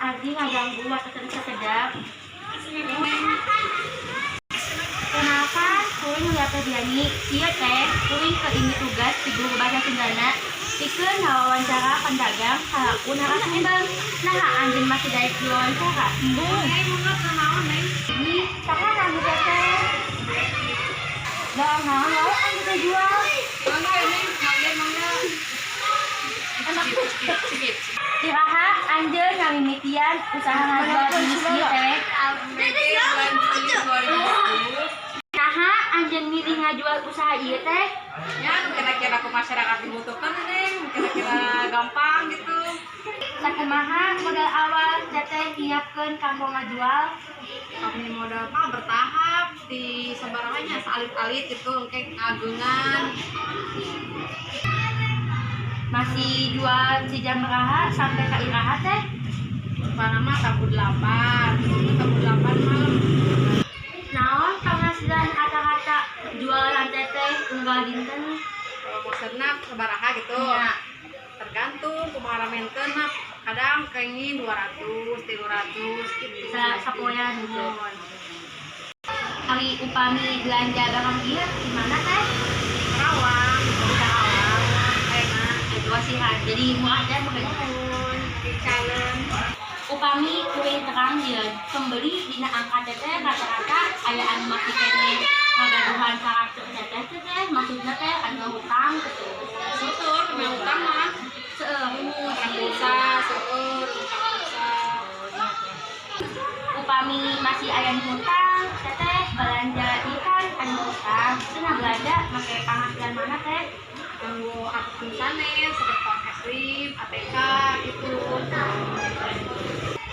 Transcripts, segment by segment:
Adi ngaganggu waktu sekedap. Kenapa kuring ngeliat Diani? Iya teh, kuring keinget tugas di guru bahasa Sundana. Pikeun wawancara pendagang salaku narasumber. Nah, anjeun masih daek diwawancara. Ini saha anu teh? Dah naon wae anu teh jual. Iraha anjeun ngamimitian usaha ngajual bisnis ieu teh. Naha anjeun milih ngajual usaha ieu teh? Ya, kira-kira ke masyarakat dibutuhkan Neng, kira-kira gampang gitu. Sakumaha modal awal teteh nyiapkeun kanggo ngajual? Kami modal mah bertahap di sembarangannya salit-alit gitu, kayak agungan. Masih jual si jam beraha sampai ke iraha teh? Panama tabu 8 malam. Naon penghasilan kata-kata jualan teteh unggal dinten? Kalau mau senap sebaraha gitu. Ya. Tergantung kumaha ramenteun mah kadang kenging 200, 300 gitu. Sapoyan gitu. Ari upami belanja barang ieu di mana teh? Karawang, Wasihan. Jadi murah dan Nuhun, di Calem. upami kuring terang ieu pembeli dina angka teteh rata-rata aya anu masih kene ngagaduhan karakter teteh teh maksudna teh anu hutang gitu. Sutur, kami utang mah. Seueur Utang pulsa, seueur, utang pulsa. upami masih aya nu hutang teteh belanja ikan anu hutang cenah belanja make penghasilan mana teh? Kanggo akun sanes, seperti ekstrim, ATK gitu.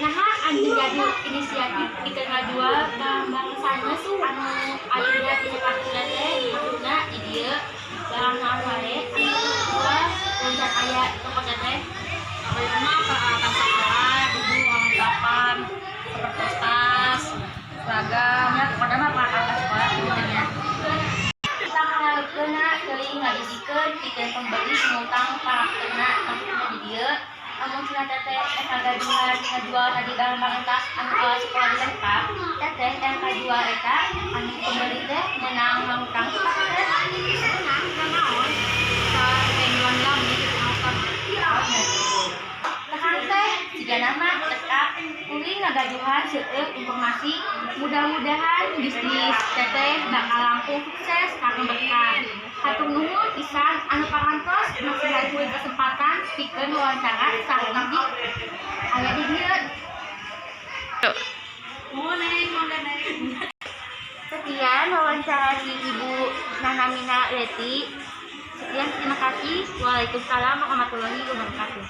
Nah, anjing jadi inisiatif kita ngajual barang-barang sanes anu ayeuna di tempat teh maksudna di dieu barang naon wae anu jual loncat aya toko teh. Kalau mah peralatan sekolah, ibu perlengkapan seperti tas, seragam. Ya, pokoknya mah peralatan sekolah gitu ya. Kita mengharapkeuna teuing ngabisikeun pikeun pembeli ngutang karakterna maksudna di dieu amun cenah teteh ngagaduhan ngajual tadi barang-barang tas anu awal sekolah dilengkap teteh yang kajual eta anu pembeli teh menang ngutang ka teteh. Tenang, kan naon? Sa penjualan lagi gitu makan. Tekan teh jika nama tetap kuring ngagaduhan seueur informasi mudah-mudahan bisnis teteh bakal langsung sukses karena berkah. Hatur nuhun pisan anu parantos masih ngajuin kesempatan pikeun wawancara sareng di aya di dieu. Sekian wawancara di Ibu Nanamina Leti. Sekian terima kasih. Waalaikumsalam warahmatullahi wabarakatuh.